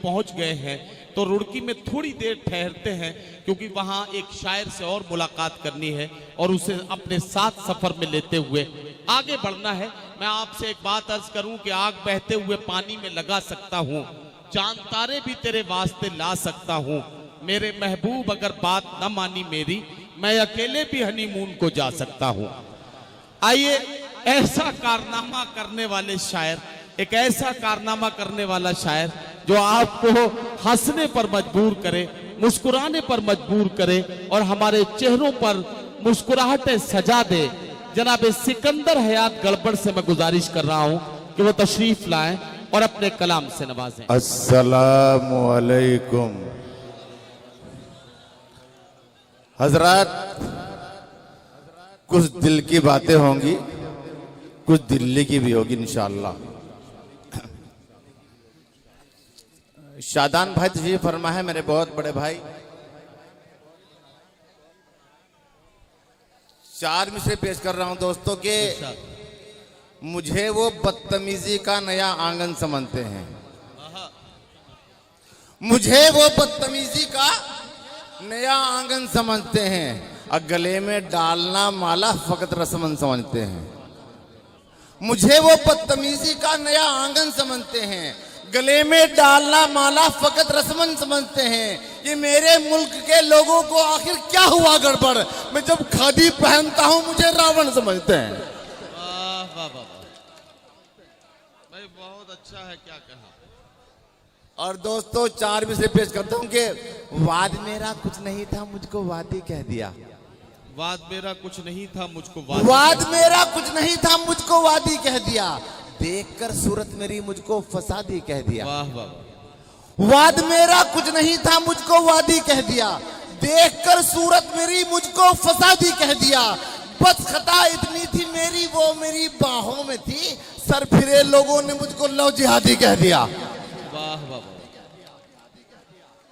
पहुंच गए हैं तो रुड़की में थोड़ी देर ठहरते हैं, क्योंकि वहां एक शायर से और मुलाकात करनी है और उसे अपने साथ सफर में लेते हुए आगे बढ़ना है। मैं आपसे एक बात अर्ज करूं कि आग बहते हुए पानी में लगा सकता हूं, चांद तारे भी तेरे वास्ते ला सकता हूं, मेरे महबूब अगर बात न मानी मेरी, मैं अकेले भी हनीमून को जा सकता हूं। आइए, ऐसा कारनामा करने वाले शायर, एक ऐसा कारनामा करने वाला शायर जो आपको हंसने पर मजबूर करे, मुस्कुराने पर मजबूर करे और हमारे चेहरों पर मुस्कुराहटें सजा दे, जनाब सिकंदर हयात गड़बड़ से मैं गुजारिश कर रहा हूं कि वो तशरीफ लाएं और अपने कलाम से नवाजें। अस्सलामु अलैकुम हजरात, कुछ दिल की बातें होंगी, कुछ दिल्ली की भी होगी इंशाअल्लाह। शादान भाई तशरीफ फरमा है, मेरे बहुत बड़े भाई। 4 मिसरे पेश कर रहा हूं दोस्तों के। मुझे वो बदतमीजी का नया आंगन समझते हैं, मुझे वो बदतमीजी का नया आंगन समझते हैं, और गले में डालना माला फकत रस्मन समझते हैं। मुझे वो बदतमीजी का नया आंगन समझते हैं, गले में डालना माला फकत रस्मन समझते हैं। ये मेरे मुल्क के लोगों को आखिर क्या हुआ गड़बड़, मैं जब खादी पहनता हूं मुझे रावण समझते हैं। वाह वाह वाह भाई, बहुत अच्छा है, क्या कहा। और दोस्तों 4 मिसरे पेश करता हूं कि वाद मेरा कुछ नहीं था मुझको वादी कह दिया, वाद मेरा कुछ नहीं था मुझको वाद मेरा कुछ नहीं था मुझको वादी कह दिया, देखकर सूरत मेरी मुझको फसादी कह दिया। वाह वाह। वाद मेरा कुछ नहीं था मुझको वादी कह दिया, देखकर सूरत मेरी मुझको फसादी कह दिया, बस खता इतनी थी मेरी वो मेरी बाहों में थी, सर फिरे लोगों ने मुझको लव जिहादी कह दिया। वाह वाह,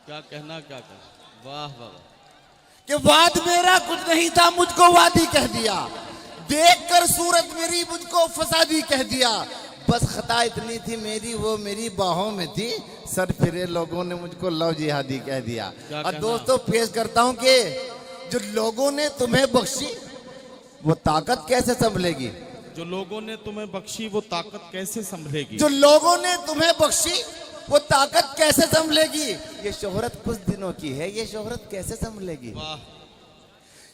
क्या कहना, क्या कहना। वाह वाह, कि वाद मेरा कुछ नहीं था मुझको वादी कह दिया, देखकर सूरत मेरी मुझको फसादी कह दिया, बस खता इतनी थी मेरी वो मेरी बाहों में थी, सर फिरे लोगों ने मुझको लव जिहादी कह दिया। और दोस्तों पेश करता हूं कि जो लोगों ने तुम्हें बख्शी वो ताकत कैसे संभलेगी, जो लोगों ने तुम्हें बख्शी वो ताकत कैसे संभलेगी, जो लोगों ने तुम्हें बख्शी वो ताकत कैसे संभलेगी, ये शोहरत कुछ दिनों की है ये शोहरत कैसे संभलेगी।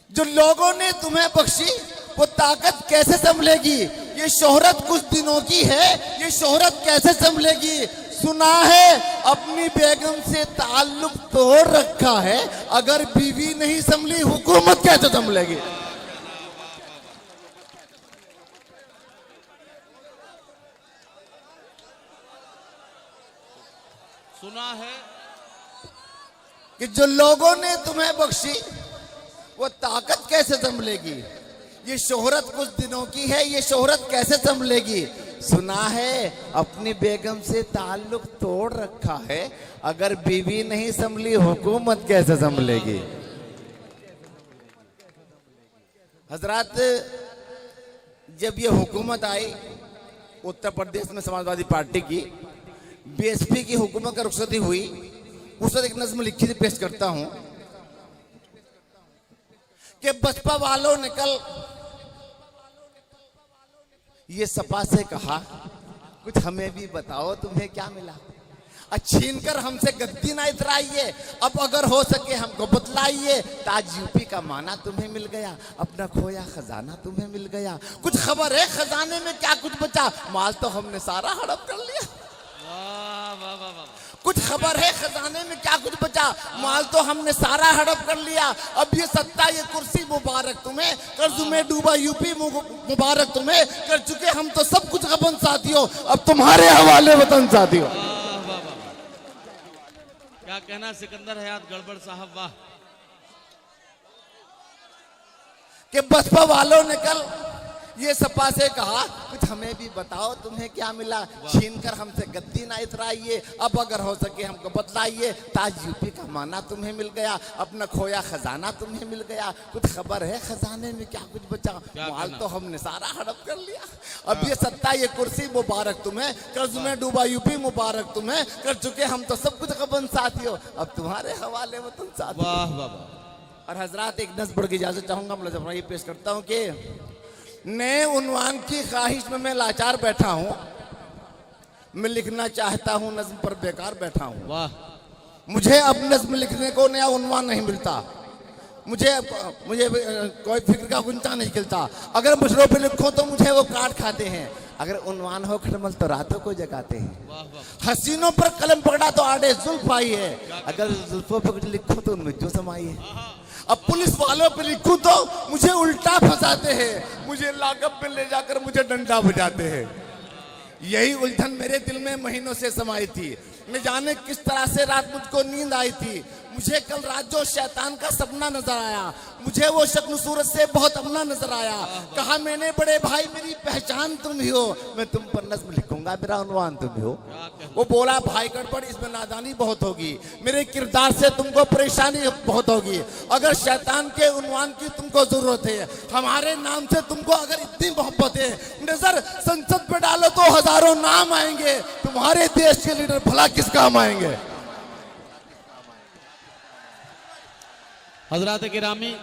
जो लोगों ने तुम्हें बख्शी वो ताकत कैसे संभलेगी, ये शोहरत कुछ दिनों की है ये शोहरत कैसे संभलेगी। सुना है अपनी बेगम से ताल्लुक तोड़ रखा है, अगर बीवी नहीं संभली हुकूमत कैसे संभलेगी। सुना है कि जो लोगों ने तुम्हें बख्शी वो ताकत कैसे संभलेगी, ये शोहरत कुछ दिनों की है ये शोहरत कैसे संभलेगी। सुना है अपनी बेगम से ताल्लुक तोड़ रखा है, अगर बीवी नहीं संभली हुकूमत कैसे संभलेगी। हजरात, जब ये हुकूमत आई उत्तर प्रदेश में समाजवादी पार्टी की, बीएसपी की हुकूमत का रुखसती हुई, उस वक्त एक नज्म लिखी थी, पेश करता हूं कि बसपा वालों ने कल ये सपा से कहा कुछ हमें भी बताओ तुम्हें क्या मिला, छीन कर हमसे गद्दी ना इतराइए, अब अगर हो सके हमको बतलाइए, ताज यूपी का माना तुम्हें मिल गया, अपना खोया खजाना तुम्हें मिल गया, कुछ खबर है खजाने में क्या कुछ बचा, माल तो हमने सारा हड़प कर लिया। कुछ खबर है खजाने में क्या कुछ बचा, माल तो हमने सारा हड़प कर लिया, अब ये सत्ता ये कुर्सी मुबारक तुम्हें, कर्ज में डूबा यूपी मुबारक तुम्हें, कर चुके हम तो सब कुछ गबन साथियों, अब तुम्हारे हवाले वतन साथियों। क्या कहना सिकंदर हयात गड़बड़ साहब, वाह। कि बसपा वालों ने कल ये सपा से कहा कुछ हमें भी बताओ तुम्हें क्या मिला, छीन कर हमसे गद्दी ना इतराइए, अब अगर हो सके हमको बतलाइए, ताज यूपी का माना तुम्हें मिल गया, अपना खोया खजाना तुम्हें मिल गया, कुछ खबर है खजाने में क्या कुछ बचा, माल तो हमने सारा हड़प कर लिया। अब ये सत्ता ये कुर्सी मुबारक तुम्हें, कर्ज में डूबा यूपी मुबारक तुम्हें, कर चुके हम तो सब कुछ कबन साथियों, अब तुम्हारे हवाले में तुम साथी। वाह वाह वाह। और हजरात एक नज़्म पढ़ की इजाजत चाहूंगा, मैं ये पेश करता हूँ कि नए उन्वान की ख्वाहिश में मैं लाचार बैठा हूँ, मैं लिखना चाहता हूँ नज्म पर बेकार बैठा हूँ। वाह। मुझे अब नज्म लिखने को नया उन्वान नहीं मिलता, मुझे कोई फिक्र का गुंजा नहीं खिलता, अगर मुशरों पे लिखूं तो मुझे वो काट खाते हैं, अगर उन्वान हो खटमल तो रातों को जगाते हैं। हसीनों पर कलम पकड़ा तो आड़े जुल्फ आई है, अगर जुल्फों पर कुछ लिखूं तो उनमें जो समाई है। अब पुलिस वालों पे लिखूं तो मुझे उल्टा फंसाते हैं, मुझे लाकअप में ले जाकर मुझे डंडा बजाते हैं। यही उलझन मेरे दिल में महीनों से समाई थी, न जाने किस तरह से रात मुझको नींद आई थी। मुझे कल रात जो शैतान का सपना नजर आया, मुझे वो शक्ल सूरत से बहुत अपना नजर आया। कहा मैंने बड़े भाई मेरी पहचान तुम ही हो, मैं तुम पर नज्म लिखूंगा मेरा उन्वान तुम ही हो। वो बोला भाई गड़बड़ इसमें नादानी बहुत होगी, मेरे किरदार से तुमको परेशानी बहुत होगी, अगर शैतान के उन्वान की तुमको जरूरत है, हमारे नाम से तुमको अगर इतनी मोहब्बत है, नजर संसद पे डालो तो हजारों नाम आएंगे, तुम्हारे देश के लीडर भला किस काम आएंगे। हजरात गिरामी,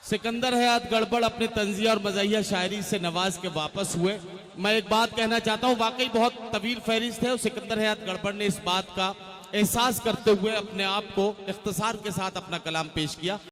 सिकंदर हयात गड़बड़ अपने तंजिया और मज़ाहिया शायरी से नवाज के वापस हुए। मैं एक बात कहना चाहता हूँ, वाकई बहुत तवील फहरिस्त है और सिकंदर हयात गड़बड़ ने इस बात का एहसास करते हुए अपने आप को इख्तिसार के साथ अपना कलाम पेश किया।